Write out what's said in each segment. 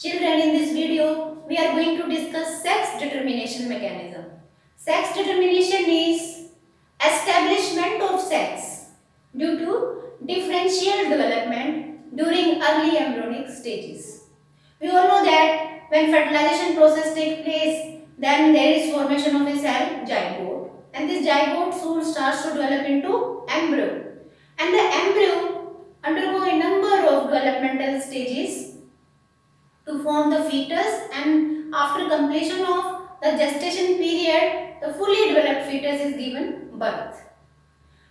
Children, in this video, we are going to discuss sex determination mechanism. Sex determination is establishment of sex due to differential development during early embryonic stages. We all know that when fertilization process takes place, then there is formation of a cell zygote, and this zygote soon starts to develop into embryo, and the embryo undergo a number of developmental stages to form the fetus, and after completion of the gestation period the fully developed fetus is given birth.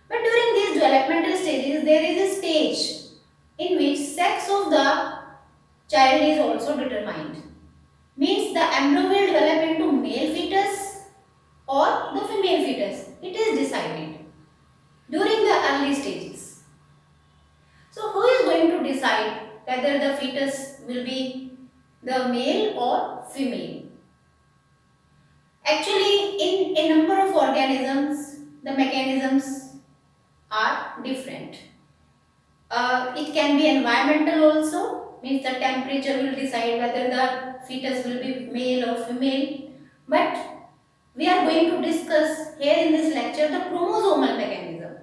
But during these developmental stages there is a stage in which sex of the child is also determined. Means the embryo will develop into male fetus or the female fetus. It is decided during the early stages. So who is going to decide whether the fetus will be the male or female? Actually, in a number of organisms, the mechanisms are different. It can be environmental also, means the temperature will decide whether the fetus will be male or female. But we are going to discuss here in this lecture the chromosomal mechanism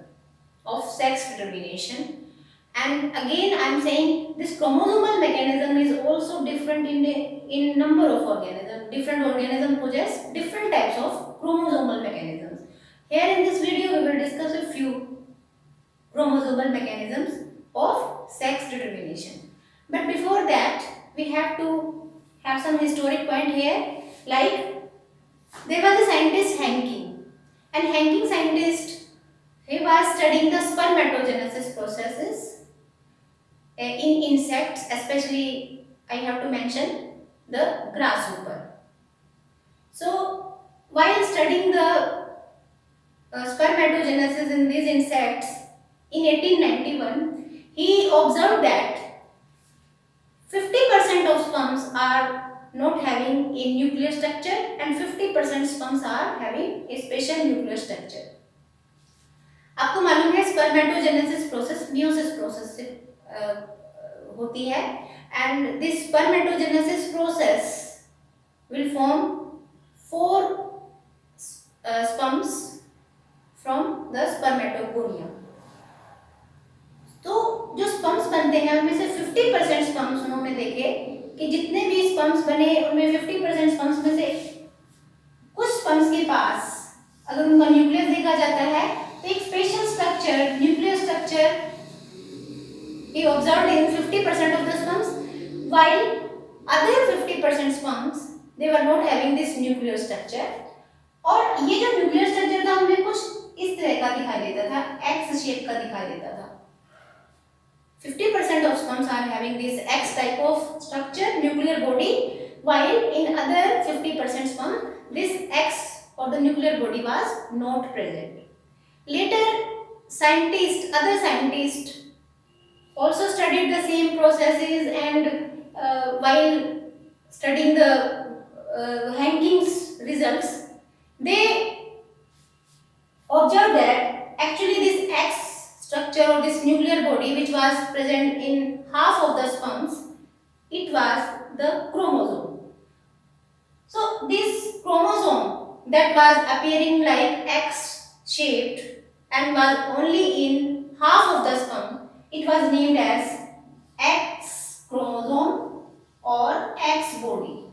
of sex determination. And again I am saying this chromosomal mechanism is also different in number of organisms. Different organisms possess different types of chromosomal mechanisms. Here in this video we will discuss a few chromosomal mechanisms of sex determination. But before that we have to have some historic point here. Like there was a scientist Henking, and Henking scientist, he was studying the spermatogenesis processes in insects, especially I have to mention the grasshopper. So while studying the spermatogenesis in these insects in 1891, he observed that 50% of sperms are not having a nuclear structure and 50% sperms are having a special nuclear structure. आपको मालूम है spermatogenesis process meiosis process से होती है, and this spermatogenesis process will form 4 sperms from the spermatogonium. तो जो sperms बनते हैं उनमें से 50% स्पर्म्स उन्होंने देखे कि जितने भी स्पर्म्स बने उनमें 50% स्पर्म्स में से कुछ स्पर्म्स के पास अगर उनका न्यूक्लियस देखा जाता है तो एक special structure, nuclear structure he observed in 50% of the sperms, while other 50% sperms they were not having this nuclear structure. और ये जो न्यूक्लियर स्ट्रक्चर था उनमें कुछ इस तरह का दिखाई देता था, X शेप का दिखाई देता था. 50% of sperms are having this X type of structure, nuclear body, while in other 50% sperm this X or the nuclear body was not present. Later other scientists also studied the same processes, and while studying the Henking's results, they observed that actually this X structure or this nuclear body which was present in half of the sperms, it was the chromosome. So this chromosome that was appearing like X shaped and was only in half of the sperm, it was named as X chromosome or X body.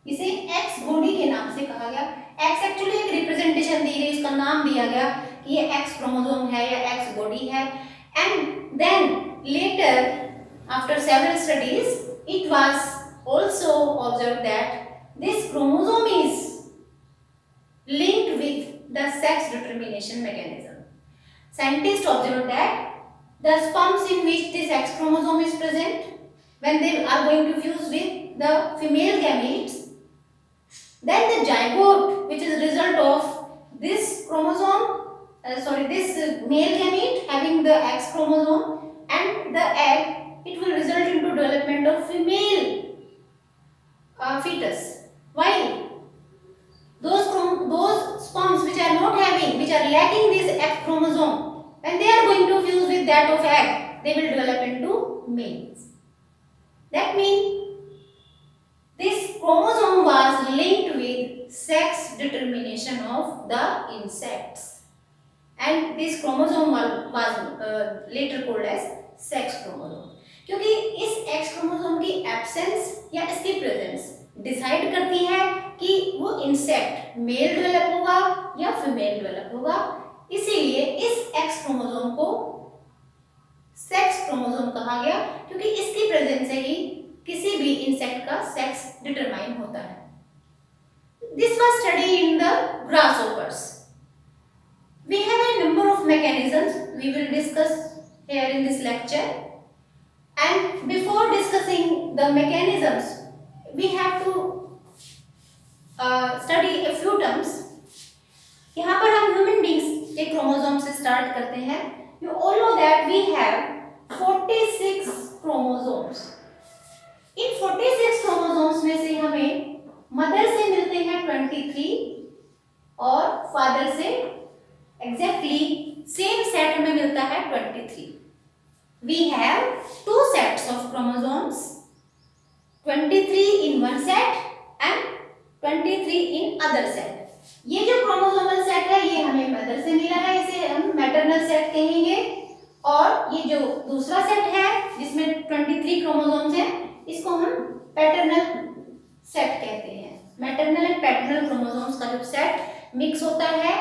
इसे X body के नाम से कहा गया. X actually एक representation दी गई, इसका नाम दिया गया कि ये X chromosome है या X body है. And then later after several studies it was also observed that this chromosome is linked with the sex determination mechanism. Scientists observed that the sperms in which this X chromosome is present, when they are going to fuse with the female gametes, then the zygote, which is a result of this chromosome, this male gamete having the X chromosome and the egg, it will result into development of female fetus. While those sperms which are lacking this X chromosome, when they are going to fuse with that of egg, they will develop into males. That means determination of the insects, and this chromosome was later called as sex chromosome, क्योंकि इस X chromosome की absence या इसकी presence decide करती है कि वो insect mail develop होगा या फीमेल डेवलप होगा। इसीलिए इस X क्रोमोसोम को सेक्स क्रोमोसोम कहा गया, क्योंकि इसकी प्रेजेंस से ही किसी भी इंसेक्ट का सेक्स डिटरमाइन होता है। This was studied in the grasshoppers. We have a number of mechanisms we will discuss here in this lecture. And before discussing the mechanisms, we have to study a few terms. यहाँ पर हम human beings के chromosome से start करते हैं। You all know that we have 46 chromosomes. In 46 chromosomes में से हमें मदर से मिलते हैं 23 और फादर से एग्जैक्टली सेम सेट में मिलता है 23. We have two sets of chromosomes, 23 in one set and 23 in other set. ये जो क्रोमोसोमल सेट है ये हमें मदर से मिला है, इसे हम मैटरनल सेट कहेंगे। और ये जो दूसरा सेट है जिसमें 23 क्रोमोसोम्स हैं, इसको हम पैटर्नल सेट कहते हैं। मैटरनल एंड पैटर्नल क्रोमोसोम्स का जब सेट मिक्स होता है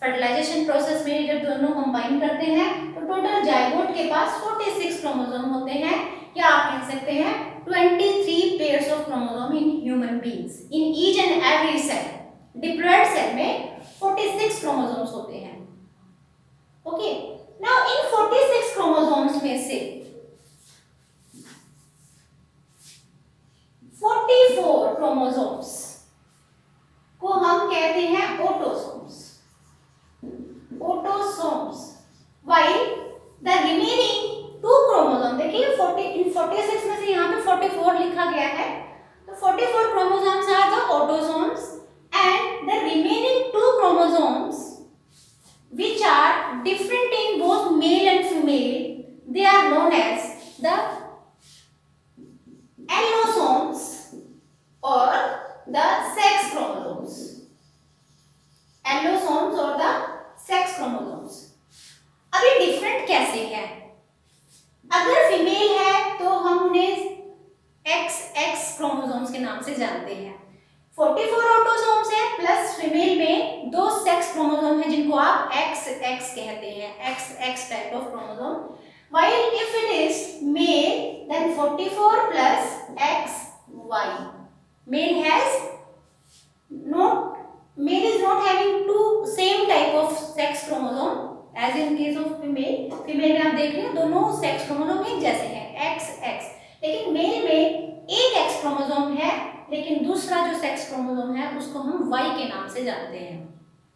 फर्टिलाइजेशन प्रोसेस में, जब दोनों कंबाइन करते हैं तो टोटल जाइगोट के पास 46 क्रोमोसोम होते हैं, या आप कह सकते हैं 23 pairs of chromosome in human beings. In each and every cell, diploid cell में 46 क्रोमोसोम्स होते हैं। ओके, नाउ इन 46 क्रोमोसोम्स में से 44 क्रोमोसोम्स को हम कहते हैं autosomes. Autosomes, while the remaining 2 chromosome, देखिए 46 में से यहाँ पे 44 लिखा गया है, तो 44 chromosomes are the autosomes and the remaining 2 chromosomes which are different in both male and female, they are known as the allosomes or the sex chromosomes. Allosomes or the sex chromosomes. अब ये different कैसे है? अगर female है तो हम उन्हें XX chromosomes के नाम से जानते हैं। 44 ऑटोसोम्स है प्लस फीमेल में 2 सेक्स क्रोमोसोम है जिनको आप XX कहते हैं, XX type of chromosome. While if it is male, then 44 plus XY. Male is not having 2 same type of sex chromosome as in case of female. Female में आप देख रहे हैं दोनों सेक्स क्रोमोसोम एक जैसे हैं, XX। लेकिन मेल में एक X क्रोमोसोम है, लेकिन दूसरा जो सेक्स क्रोमोसोम है उसको हम Y के नाम से जानते हैं।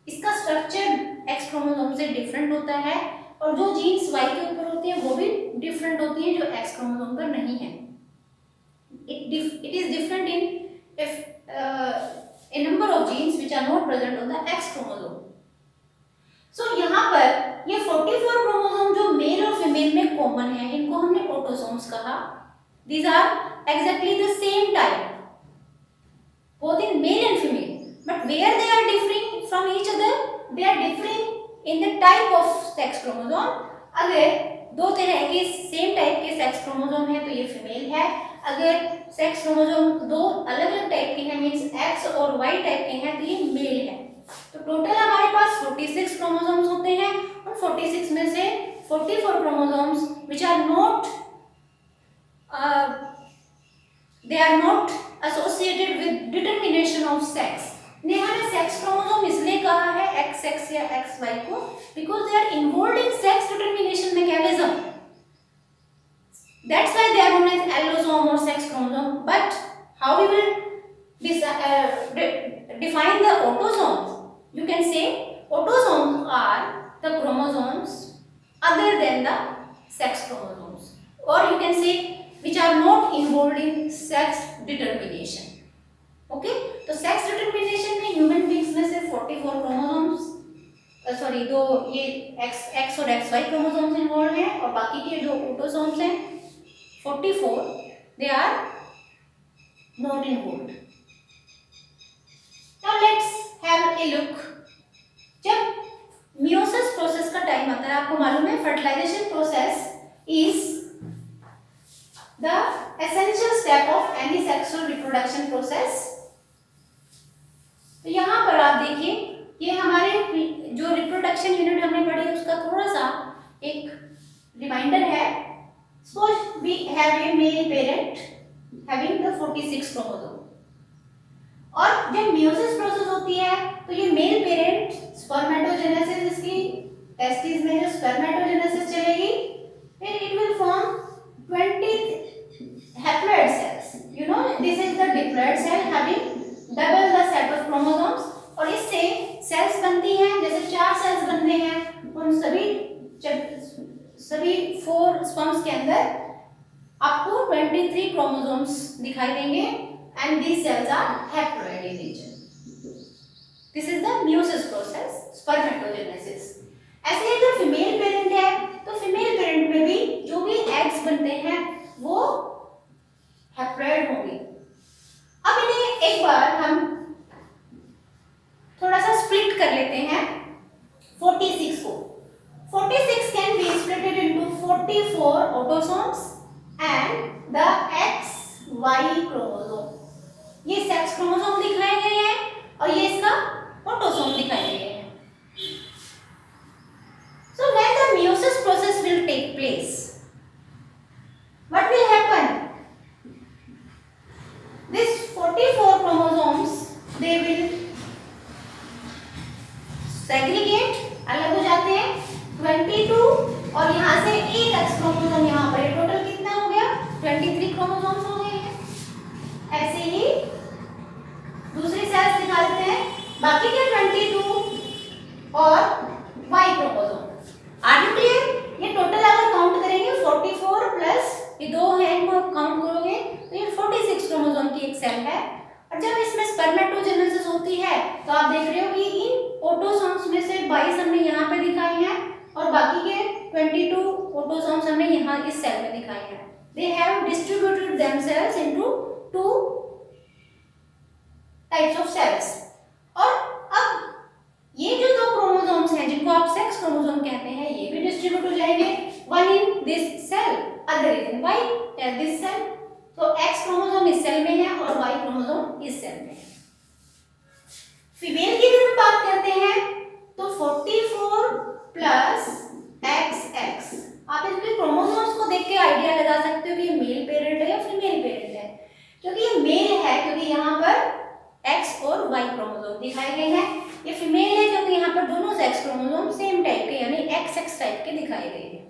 इसका स्ट्रक्चर X क्रोमोसोम से डिफरेंट होता है और जो जीन्स Y के ऊपर होती हैं वो भी डिफरेंट होती हैं जो X क्रोमोसोम पर नहीं है। It is different in a number of genes which are not present on the X chromosome. So यहाँ पर ये 44 क्रोमोसोम जो मेल और फीमेल में कॉमन है, इनको हमने ऑटोसोम्स कहा। These are exactly the same type, both in male and female, but where they are differing from each other, they are differing in the type of sex chromosome. अगर दो तरह के same type के sex chromosome है तो ये female है, अगर सेक्स क्रोमोसोम दो अलग अलग टाइप के हैं मींस X और Y टाइप के हैं तो ये मेल है। तो टोटल हमारे पास 46 क्रोमोसोम्स होते हैं और 46 में से 44 chromosomes which are not they are not associated with determination of sex. Neha ने सेक्स क्रोमोसोम इसलिए कहा है XX या XY को because they are involved in sex determination mechanism. That's why they are known as allosome or sex chromosome. But how we will define the autosomes? You can say autosomes are the chromosomes other than the sex chromosomes, or you can say which are not involved in sex determination. Okay, तो sex determination में human beings में से 44 chromosomes दो ये X और XY chromosomes involve हैं और बाकी के जो ऑटोसोम्स हैं 44 they are not involved. Now let's have a look. जब meiosis process का टाइम आता है, आपको मालूम है fertilization process is the essential step of any sexual reproduction process. तो यहाँ पर आप देखिए, ये हमारे जो रिप्रोडक्शन यूनिट हमने पढ़ी उसका थोड़ा सा एक रिमाइंडर है. Suppose we have a male parent having the 46 chromosome, और जब meiosis प्रोसेस होती है तो ये मेल पेरेंट स्पर्मेटोजेनेसिस, इसकी टेस्टिस में जो स्पर्मेटोजेनेसिस चलेगी, फिर it will form 20 haploid cells. You know, this is the diploid cell having double the set of chromosomes, और इससे सेल्स बनती हैं. जैसे 4 सेल्स बनते हैं, उन सभी 4 स्पर्म्स के अंदर आपको 23 क्रोमोसोम्स दिखाई देंगे, and these cells are haploid in nature. This is the meiosis process, spermatogenesis. ऐसे ही अगर फीमेल पेरेंट है तो फीमेल पेरेंट में भी जो भी एग्स बनते हैं वो हैप्लॉइड होंगे. अब इन्हें एक बार हम थोड़ा सा स्प्लिट कर लेते हैं 46 को. 46 can be split into 44 autosomes and the XY chromosome. ये सेक्स क्रोमोसोम दिखाए गए हैं और ये इसका ऑटोसोम दिखाए गए हैं. So when the meiosis process will take place, what will happen? These 44 chromosomes, they will segregate, अलग हो जाते हैं 22, और यहाँ से एक एक्स क्रोमोसोम यहाँ पर, टोटल कितना हो गया 23 क्रोमोसोम्स हो गए हैं. ऐसे ही दूसरी सेल्स दिखा देते हैं, बाकी के 22 और Y chromosome. Are you clear? ये टोटल अगर काउंट करेंगे 44 प्लस ये दो हैं, इनको काउंट करोगे तो ये 46 क्रोमोसोम की एक सेल है. और जब इसमें स्पर्मेटोजेनेसिस होती है तो आप देख रहे हो कि इन ऑटोसोम्स में से 22 हमने यहाँ पे दिखाए हैं और बाकी के 22 ऑटोसोम्स हमने यहाँ इस सेल में दिखाए हैं. They have distributed themselves into 2 types of cells. और अब ये जो दो क्रोमोसोम्स हैं जिनको आप सेक्स क्रोमोसोम कहते हैं, ये भी डिस्ट्रीब्यूट हो जाएंगे. One in this cell, other is in Y and this cell. तो एक्स क्रोमोसोम इस सेल में है और वाई क्रोमोसोम इस सेल में है. फीमेल की अगर हम बात करते हैं तो 44 प्लस XX, आप इसके क्रोमोसोम्स को देख के आइडिया लगा सकते हो कि ये मेल पेरेंट है या फीमेल पेरेंट है. क्योंकि ये मेल है क्योंकि यहाँ पर X और Y क्रोमोसोम दिखाए गए हैं. ये फीमेल है क्योंकि यहाँ पर दोनों सेक्स क्रोमोसोम सेम टाइप के यानी XX टाइप के दिखाए गए हैं.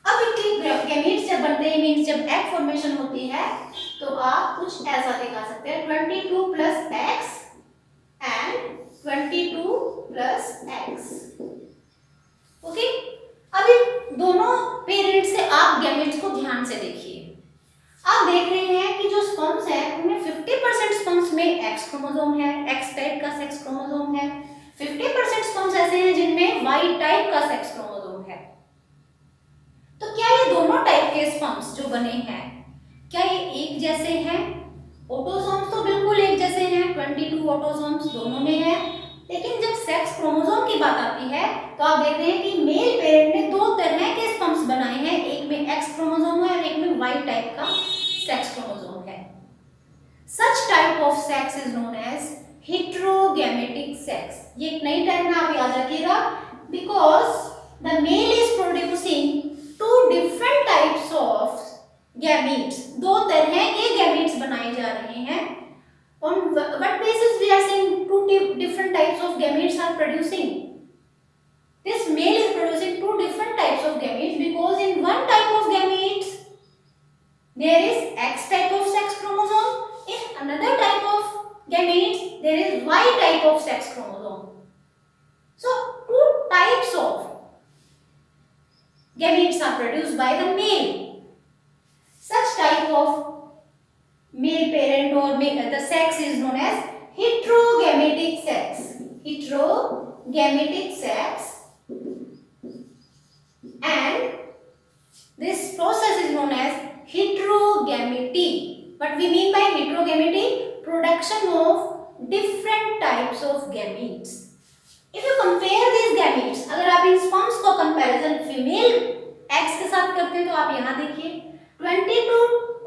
अब इनके गैमीट्स जब बनते हैं, मींस जब एग फॉर्मेशन होती है, तो आप कुछ ऐसा दिखा सकते हैं 22 plus X and 22 plus X. Okay, अब इन दोनों पेरेंट से आप गैमेट्स को ध्यान से देखिए. आप देख रहे हैं कि जो स्पर्म्स है उनमें 50% स्पर्म्स में X क्रोमोसोम है, X टाइप का सेक्स क्रोमोसोम है. 50% स्पर्म्स ऐसे हैं जिनमें Y टाइप का सेक्स क्रोमोसोम है. तो क्या ये दोनों टाइप के स्पर्म्स जो बने हैं क्या ये एक जैसे हैं? ऑटोसोम्स तो बिल्कुल एक जैसे हैं, 22 ऑटोसोम्स दोनों में है. लेकिन जब सेक्स क्रोमोसोम की बात आती है तो आप देख रहे हैं कि मेल पेरेंट ने दो तरह के स्पर्म्स बनाए हैं, एक में X क्रोमोसोम है और एक में Y टाइप का सेक्स क्रोमोसोम है. Such type of sex is known as heterogametic sex. ये एक नई टर्म है, आप याद रखिएगा, because the male is producing two different types of gametes. दो तरह के गैमीट्स बनाए जा रहे हैं. On what basis we are saying two different types of gametes are producing? This male is producing two different types of gametes because in one type of gametes there is X type of sex chromosome. In another type of gametes there is Y type of sex chromosome. So two types of gametes are produced by the male. Such type of male parent or the sex is known as heterogametic sex. Heterogametic sex, and this process is known as heterogamety. What we mean by heterogamety? Production of different types of gametes. If you compare these gametes, अगर आप इन sperms को comparison female eggs के साथ करते हैं तो आप यहाँ देखिए 22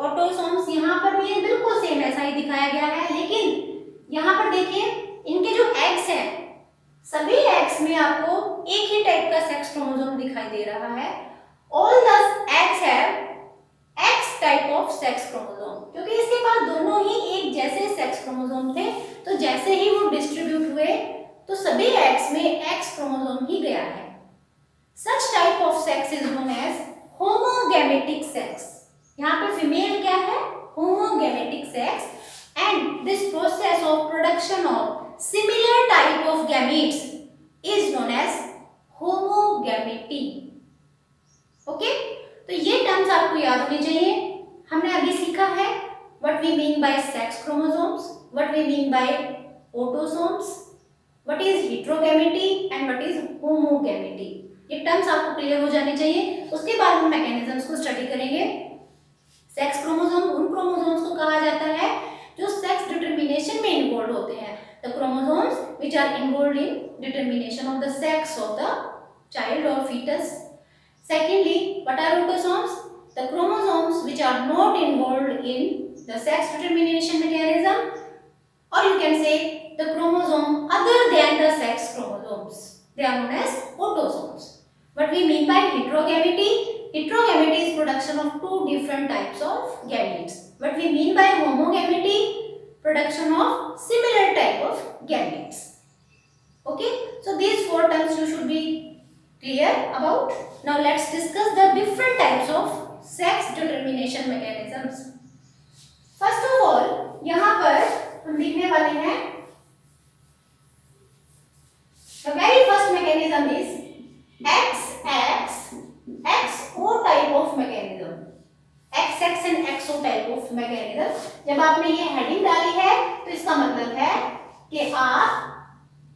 ऑटोसोम्स यहाँ पर भी बिल्कुल सेम ऐसा ही दिखाया गया है, लेकिन यहाँ पर देखिए इनके जो एग्स हैं सभी एग्स में आपको एक ही टाइप का सेक्स क्रोमोसोम दिखाई दे रहा है। All the eggs have x type of sex chromosome, क्योंकि इसके पास दोनों ही एक जैसे सेक्स क्रोमोसोम थे, तो जैसे ही वो डिस्ट्रीब्यूट हुए तो सभी एग्स में एक्स क्रोमोसोम ही गया है। Such type of sex is known as homogametic sex. यहाँ पे फीमेल क्या है? Homogametic sex, and this process of production of similar type of gametes is known as homogamety. Okay, तो ये टर्म्स आपको याद होने चाहिए। हमने अभी सीखा है what we mean by sex chromosomes, what we mean by autosomes, what is heterogamety and what is homogamety. ये टर्म्स आपको क्लियर हो जाने चाहिए। उसके बाद हम मैकेनिज्म्स को स्टडी करेंगे। सेक्स क्रोमोसोम उन क्रोमोसोम्स को कहा जाता है जो सेक्स डिटरमिनेशन में इन्वॉल्व होते हैं, the chromosomes which are involved in determination of the sex of the child और foetus. Secondly, what are autosomes? The chromosomes which are not involved in the sex determination mechanism, or you can say the chromosome other than the sex chromosomes. They are known as autosomes. What we mean by heterogamety? Heterogamety is production of two different types of gametes. What we mean by homogamety? Production of similar type of gametes. Okay, so these four terms you should be clear about. Now let's discuss the different types of sex determination mechanisms. First of all, यहाँ पर हम देखने वाले हैं the very first mechanism is XO type of mechanism. XX and XO type of mechanism. जब आपने ये heading डाली है तो इसका मतलब है कि आप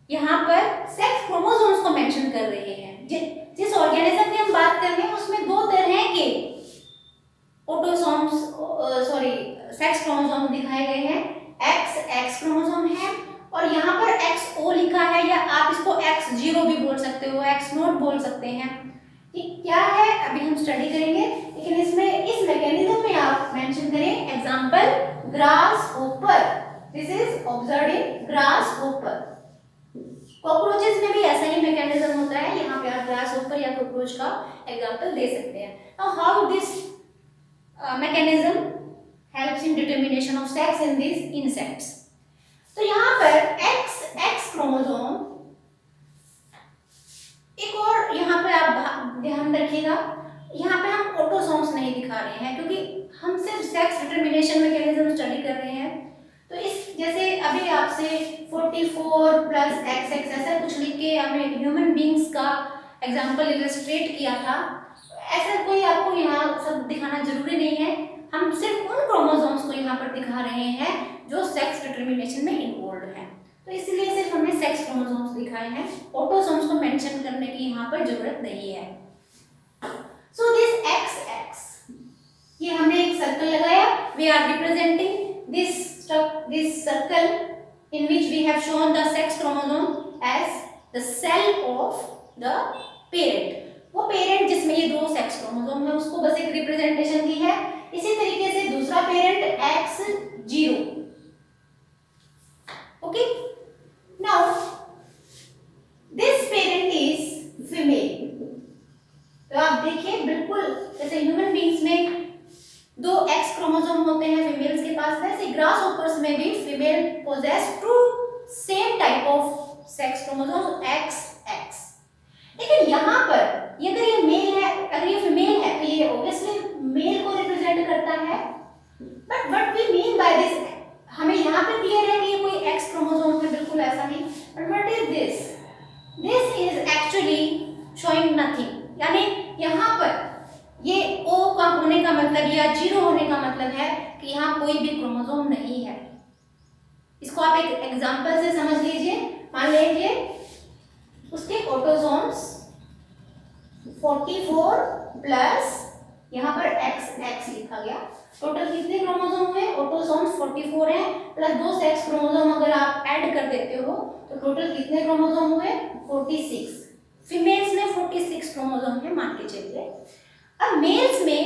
यहाँ पर सेक्स क्रोमोसोम्स को मेंशन कर रहे हैं। जिस ऑर्गेनिज्म की हम बात कर रहे हैं उसमें दो तरह के ऑटोसोम्स सेक्स क्रोमोसोम दिखाए गए हैं। एक्स क्रोमोसोम है और यहाँ पर XO लिखा है, या आप इसको X0 भी बोल सकते हो, X0 बोल सकते हैं। ये क्या है अभी हम स्टडी करेंगे, लेकिन इसमें इस मैकेनिज्म में आप मेंशन करें example grass hopper. This is observed in grass hopper. Cockroaches में भी ऐसा ही मैकेनिज्म होता है। यहाँ पे आप ग्रास होपर या कॉकरोच का एग्जांपल दे सकते हैं। Now how this mechanism helps in determination of sex in this insects. तो यहाँ पर एक्स क्रोमोसोम, एक और यहाँ पे आप ध्यान रखिएगा, यहाँ पे हम ऑटोसोम्स नहीं दिखा रहे हैं क्योंकि हम सिर्फ सेक्स डिटरमिनेशन मैकेनिज्म स्टडी कर रहे हैं। तो इस जैसे अभी आपसे 44 प्लस XX ऐसा कुछ लिख के हमने ह्यूमन बींग्स का एग्जांपल इलस्ट्रेट किया था, ऐसा कोई आपको यहाँ सब दिखाना जरूरी नहीं है। हम सिर्फ उन क्रोमोसोम्स को यहाँ पर दिखा रहे हैं जो सेक्स डिटरमिनेशन में इन्वॉल्व हैं, तो इसलिए सिर्फ हमने सेक्स क्रोमोसोम्स दिखाए हैं, ऑटोसोम्स को मेंशन करने की यहाँ पर जरूरत नहीं है। सो दिस XX, ये हमने एक सर्कल लगाया, we are representing this circle in which we have shown the sex chromosome as the cell of the parent. वो पेरेंट जिसमें ये दो सेक्स क्रोमोसोम है उसको बस एक रिप्रेजेंटेशन दी है। इसी तरीके से दूसरा parent X0। Okay, now this parent is female. तो आप देखिए बिल्कुल जैसे ह्यूमन बींग्स में दो एक्स क्रोमोसोम होते हैं फीमेल्स के पास, वैसे ग्रास होपर्स में भी female possess two same type of sex chromosome XX। लेकिन यहाँ पर ये अगर ये मेल है, अगर ये फीमेल है तो ये ऑब्वियसली मेल को रिप्रेजेंट करता है। But what we mean by this, हमें यहाँ पे क्लियर है कि ये कोई एक्स क्रोमोसोम है, बिल्कुल ऐसा नहीं। But what is this? This is actually showing nothing, यानी यहाँ पर ये O का होने का मतलब या 0 होने का मतलब है कि यहाँ कोई भी क्रोमोसोम नहीं है। इसको आप एक एग्जांपल से समझ लीजिए। मान लीजिए उसके ऑटोसोम्स 44 प्लस यहाँ पर XX लिखा गया, टोटल कितने क्रोमोसोम हुए? ऑटोसोम ऑटोसोम्स 44 हैं प्लस 2 सेक्स क्रोमोसोम अगर आप ऐड कर देते हो तो टोटल कितने क्रोमोसोम हुए? 46। फीमेल्स में 46 क्रोमोसोम है मान के चलिए। अब मेल्स में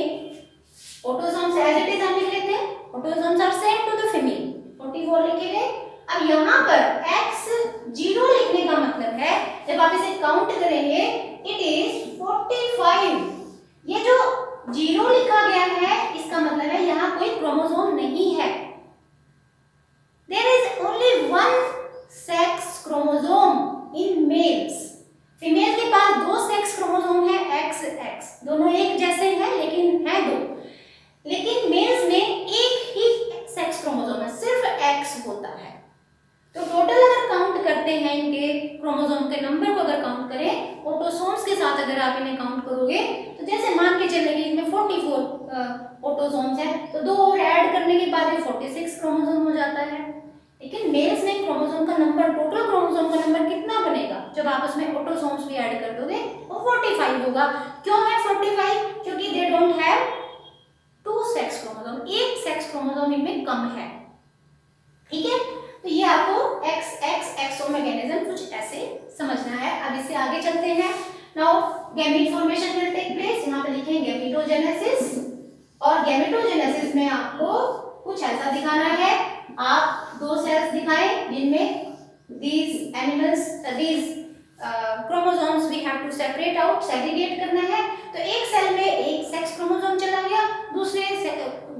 ऑटोसोम्स एज इट इज हम लिख लेते हैं, autosomes are same to the female, 44 लिखे गए। अब यहाँ पर X0 लिखने का मतलब है जब आप इसे काउंट करेंगे इट इज 45। ये जो 0 लिखा गया है इसका मतलब है यहाँ कोई क्रोमोसोम नहीं है। There is only one sex chromosome in males. Female के पास 2 सेक्स क्रोमोसोम है XX, दोनों एक जैसे हैं लेकिन है 2। लेकिन मेल्स में एक ही सेक्स क्रोमोसोम है, सिर्फ X होता है। तो टोटल अगर काउंट करते हैं इनके क्रोमोसोम के नंबर को अगर काउंट करें ऑटोसोम्स के साथ अगर आप इन्हें काउंट करोगे तो जैसे मान के चलेंगे इनमें 44 ऑटोसोम्स है तो 2 और ऐड करने के बाद ये 46 क्रोमोसोम हो जाता है। लेकिन मेल्स में क्रोमोसोम का नंबर, टोटल क्रोमोसोम का नंबर कितना बनेगा जब आप उसमें ऑटोसोम्स भी ऐड कर दोगे? वो 45 होगा। क्यों है 45? क्योंकि they don't have 2 sex chromosome, एक सेक्स क्रोमोसोम इनमें कम है। ठीक है, तो ये आपको XX मैकेनिज्म कुछ ऐसे समझना है। अब इससे आगे चलते हैं। Now gamete formation will take place. यहाँ पे लिखेंगे गैमेटोजेनेसिस, और गैमेटोजेनेसिस में आपको कुछ ऐसा दिखाना है। आप 2 सेल्स दिखाएं जिनमें these animals these chromosomes we have to separate out, segregate करना है। तो एक सेल में एक सेक्स क्रोमोसोम चला गया, दूसरे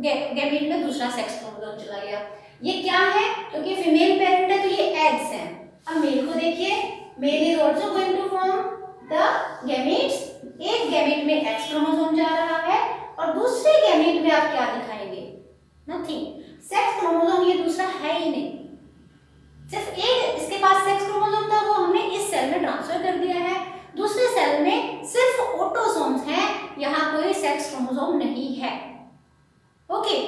गैमीट में दूसरा सेक्स क्रोमोसोम चला गया। ये क्या है? क्योंकि फीमेल पेरेंट है तो ये एग्स हैं। अब मेल को देखिए, male is also going to form the gametes. एक गैमीट में एक्स क्रोमोसोम जा रहा है और दूसरे गैमीट में आप क्या दिखाएंगे? नथिंग, सेक्स क्रोमोसोम ये दूसरा है ही नहीं। सिर्फ एक इसके पास सेक्स क्रोमोसोम था वो हमने इस सेल में ट्रांसफर कर दिया है। दूसरे सेल में सिर्फ ऑटोसोम्स हैं, यहाँ कोई सेक्स क्रोमोसोम नहीं है। Okay,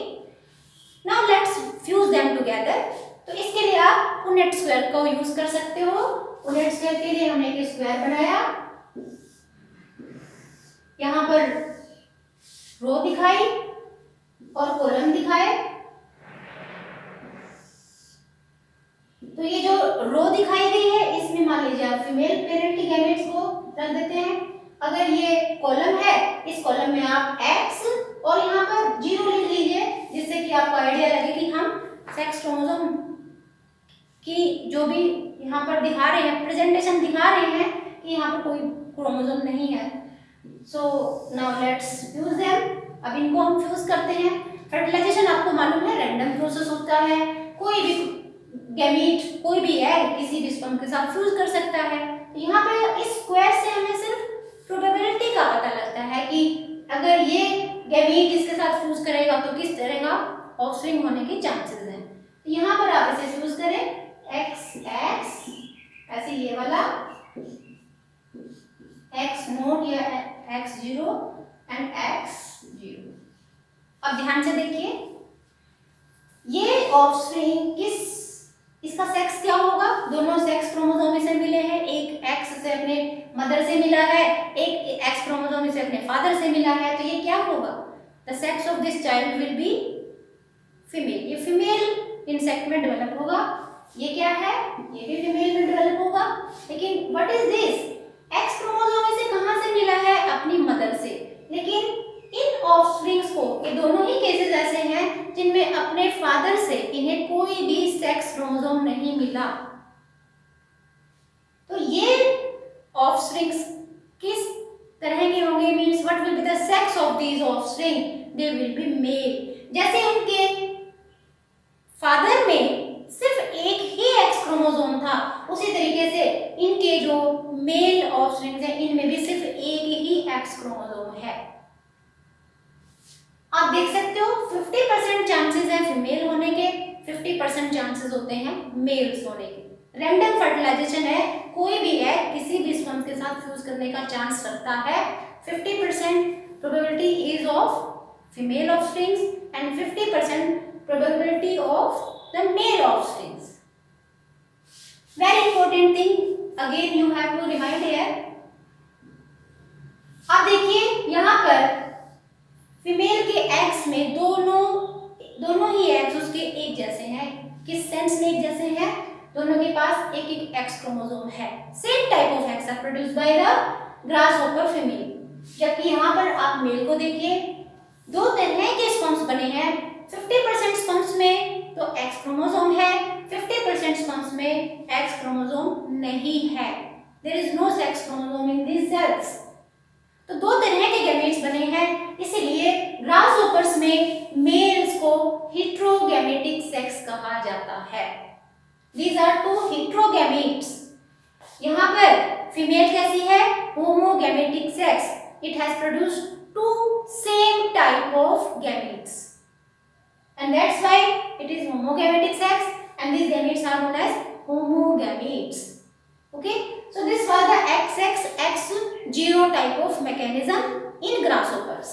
now let's fuse them together. तो इसके लिए आप पुनेट स्क्वायर का यूज कर सकते हो। पुनेट स्क्वायर के लिए हमने एक स्क्वायर बनाया, यहाँ पर रो दिखाई और कॉलम दिखाए। तो ये जो रो दिखाई गई है इसमें मान लीजिए आप फीमेल पेरेंट के गैमेट्स को रख देते हैं। अगर ये कॉलम है, इस कॉलम में आप X और यहाँ पर 0 लिख लीजिए, जिससे कि आपको आइडिया लगे कि हम सेक्स क्रोमोसोम की जो भी यहाँ पर दिखा रहे हैं, प्रेजेंटेशन दिखा रहे हैं कि यहाँ पर कोई क्रोमोसोम नहीं है। So now let's fuse them. अब इनको हम फ्यूज करते हैं। फर्टिलाइजेशन आपको मालूम है रैंडम प्रोसेस होता है। कोई भी गैमीट, कोई भी एग किसी भी स्पर्म के साथ फ्यूज कर सकता है। तो यहाँ पे इस स्क्वायर से हमें सिर्फ प्रोबेबिलिटी का पता लगता है कि अगर ये गैमीट इसके साथ फ्यूज करेगा तो किस तरह का ऑफस्प्रिंग होने के चांसेस हैं। तो यहाँ पर आप इसे फ्यूज करें XX, ऐसे ये वाला X0 या X0 एंड X0। अब ध्यान से देखिए, ये ऑफस्प्रिंग किस, इसका सेक्स क्या होगा? दोनों सेक्स क्रोमोसोम इसे मिले हैं, एक X से अपने मदर से मिला है, एक X क्रोमोसोम इसे अपने फादर से मिला है। तो ये क्या होगा? The sex of this child will be female. ये फीमेल इंसेक्ट में डेवलप होगा। ये क्या है? ये भी फीमेल में डेवलप होगा। लेकिन what is this? X chromosome इसे कहाँ से मिला है? अपनी मदर से। लेकिन इन ऑफस्प्रिंग्स को, ये दोनों ही केसेस ऐसे हैं जिनमें अपने फादर से इन्हें कोई भी सेक्स क्रोमोसोम नहीं मिला। तो ये ऑफस्प्रिंग्स किस तरह के होंगे? Means what will be the sex of these offspring? They will be male. जैसे उनके फादर में सिर्फ एक ही एक्स क्रोमोसोम था, उसी तरीके से इनके जो मेल ऑफस्प्रिंग्स हैं इनमें भी सिर्फ एक ही एक्स क्रोमोसोम है। आप देख सकते हो 50% चांसेस हैं फीमेल होने के, 50% चांसेस होते हैं मेल्स होने के। रैंडम फर्टिलाइजेशन है, कोई भी है किसी भी स्पर्म के साथ फ्यूज करने का चांस रखता है। 50% probability is of female offsprings and 50% probability of the male offsprings. Very important thing again you have to remind here. आप देखिए यहाँ पर फीमेल के एक्स में दोनों दोनों ही एग्स उसके एक जैसे हैं। किस सेंस में एक जैसे हैं? दोनों के पास एक एक एक्स क्रोमोसोम है। Same type of eggs are produced by the grasshopper female. जबकि यहाँ पर आप मेल को देखिए, दो तरह के स्पर्म्स बने हैं। 50% स्पर्म्स में तो एक्स क्रोमोसोम है, 50% स्पर्म्स में एक्स क्रोमोसोम नहीं है। There is no sex chromosome in this cells. तो दो तरह के गैमेट्स बने हैं, इसीलिए ग्रासहोपर्स में मेल्स को हेटेरोगैमेटिक सेक्स कहा जाता है। These are two heterogametes. यहाँ पर फीमेल कैसी है? Homogametic sex. It has produced two same type of gametes, and that's why it is homogametic sex, and these gametes are known as homogametes. Okay, so this was the XX0 type of mechanism in grasshoppers.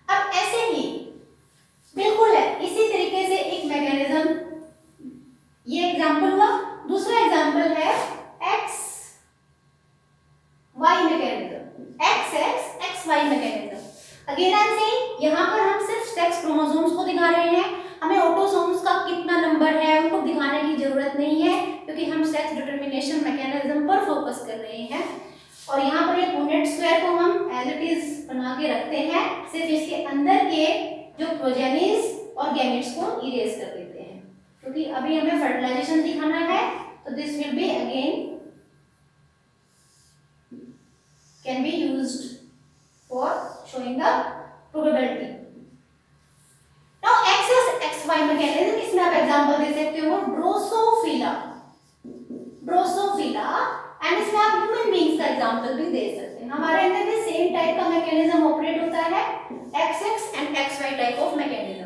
अब ऐसे ही बिल्कुल है इसी तरीके से एक mechanism, ये example हुआ। दूसरा एग्जांपल है XY mechanism, XY mechanism. Again I am saying, यहाँ पर हम सिर्फ सेक्स क्रोमोसोम्स को दिखा रहे हैं, हमें ऑटोसोम्स का कितना नंबर है उनको दिखाने की जरूरत नहीं है, क्योंकि हम सेक्स डिटरमिनेशन मैकेनिज्म पर फोकस कर रहे हैं। और यहाँ पर ये पुनेट स्क्वायर को हम एज इट इज बना के रखते हैं, सिर्फ इसके अंदर के जो प्रोजेनिस और गैमेट्स को इरेज कर देते हैं, क्योंकि अभी हमें फर्टिलाइजेशन दिखाना है। तो this will be again can be used for showing the probability. Now XY mechanism, इसमें आप एग्जांपल दे सकते हो ड्रोसोफिला, एंड इसमें आप ह्यूमन बीइंग्स का एग्जांपल भी दे सकते हैं। हमारे अंदर भी सेम टाइप का मैकेनिज्म ऑपरेट होता है, XX and XY type of mechanism.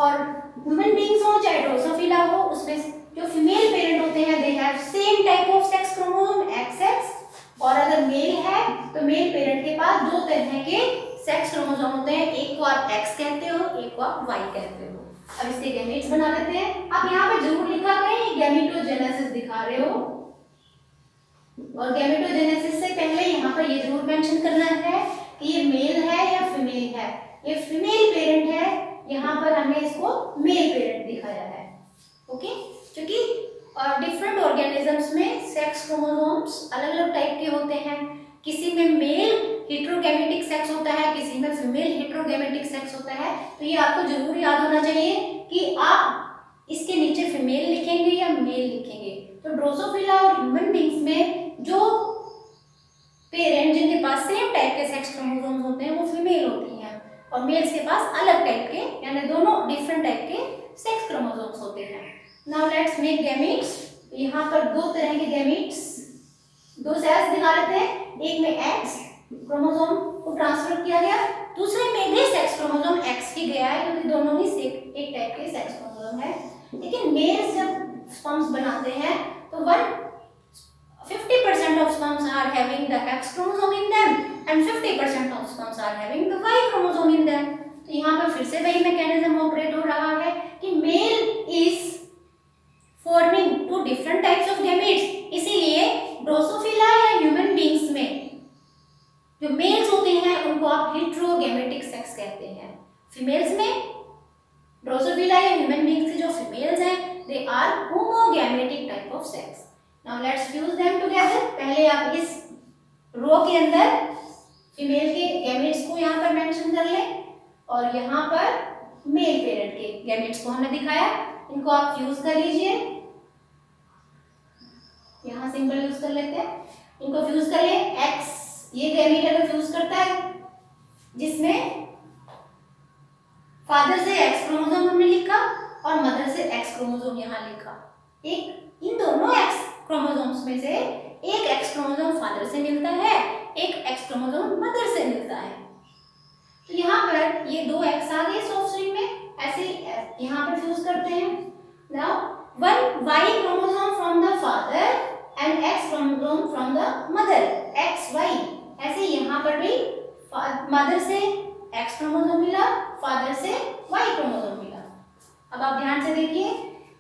और ह्यूमन बीइंग्स हो चाहे ड्रोसोफिला हो, उसमें जो फीमेल पेरेंट होते हैं they have same type of sex chromosome XX, और अगर मेल है तो मेल पेरेंट के पास दो तरह के सेक्स क्रोमोसोम होते हैं, एक को आप X कहते हो, एक को आप Y कहते हो। अब इसके गैमेट्स बना लेते हैं। आप यहाँ पे जरूर लिखा करें गैमेटोजेनेसिस दिखा रहे हो, और गैमेटोजेनेसिस से पहले यहाँ पर ये जरूर मेंशन करना है कि ये मेल है या फीमेल है। ये फीमेल पेरेंट है, यहाँ पर हमने इसको मेल पेरेंट दिखाया है। ओके, क्योंकि डिफरेंट ऑर्गेनिजम्स में सेक्स क्रोमोसोम्स अलग अलग टाइप के होते हैं। किसी में मेल हेटेरोगैमेटिक सेक्स होता है, किसी में फीमेल हेटेरोगैमेटिक सेक्स होता है। तो ये आपको जरूर याद होना चाहिए कि आप इसके नीचे फीमेल लिखेंगे या मेल लिखेंगे। तो ड्रोसोफिला और ह्यूमन बीइंग्स में जो पेरेंट जिनके पास सेम टाइप के सेक्स क्रोमोसोम्स होते हैं वो फीमेल होती हैं, और मेल्स के पास अलग टाइप के, यानी दोनों डिफरेंट टाइप के सेक्स क्रोमोसोम्स होते हैं। Now let's make gametes. यहाँ पर दो तरह के गैमेट्स, दो सेल्स दिखा लेते हैं। एक में एक्स क्रोमोसोम को ट्रांसफर किया गया, दूसरे में भी सेक्स क्रोमोसोम एक्स ही गया है, क्योंकि दोनों ही एक टाइप के सेक्स क्रोमोसोम है। लेकिन मेल्स जब स्पर्म्स बनाते हैं तो 50% of sperms are having the X chromosome in them and 50% of sperms are having the Y chromosome in them. तो यहाँ पर फिर से वही मैकेनिज्म ऑपरेट हो रहा है कि male is forming two different types of gametes. इसीलिए ड्रोसोफिला या ह्यूमन बीइंग्स में जो मेल्स होते हैं उनको आप हेटेरोगैमेटिक सेक्स कहते हैं। फीमेल्स में ड्रोसोफिला या ह्यूमन बीइंग्स की जो फीमेल्स हैं they are homogametic type of sex. Now let's fuse them together. पहले आप इस रो के अंदर फीमेल के गैमेट्स को यहाँ पर मेंशन कर लें, और यहाँ पर मेल पेरेंट के गैमेट्स को हमने दिखाया, इनको आप फ्यूज कर लीजिए। यहाँ सिंबल यूज कर लेते हैं, इनको फ्यूज कर ले। एक्स ये गैमेट अगर फ्यूज करता है जिसमें फादर से एक्स क्रोमोसोम हमने लिखा और मदर से एक्स क्रोमोसोम यहाँ लिखा, एक इन दोनों एक्स क्रोमोसोम्स में से एक एक्स क्रोमोसोम फादर से मिलता है, एक एक्स क्रोमोसोम मदर से मिलता है। तो यहाँ पर ये दो एक्स आ गए ऑफस्प्रिंग में, ऐसे यहाँ पर फ्यूज करते हैं। Now one Y chromosome from the father and X chromosome from the mother, X Y. ऐसे यहाँ पर भी मदर से एक्स क्रोमोसोम मिला, फादर से वाई क्रोमोसोम मिला। अब आप ध्यान से देखिए,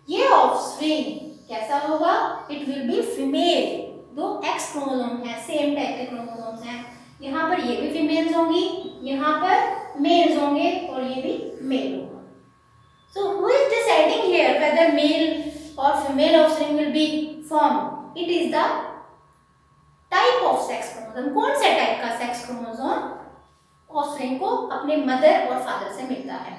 ये ऑफस्प्रिंग कैसा होगा? It will be female. दो एक्स क्रोमोसोम है, सेम टाइप के क्रोमोसोम्स हैं। यहाँ पर ये भी फीमेल्स होंगी, यहाँ पर मेल्स होंगे, और ये भी मेल होगा। whether male or female offspring will be formed, it is the type of sex chromosome. कौन से टाइप का सेक्स क्रोमोसोम ऑफस्प्रिंग को अपने मदर और फादर से मिलता है।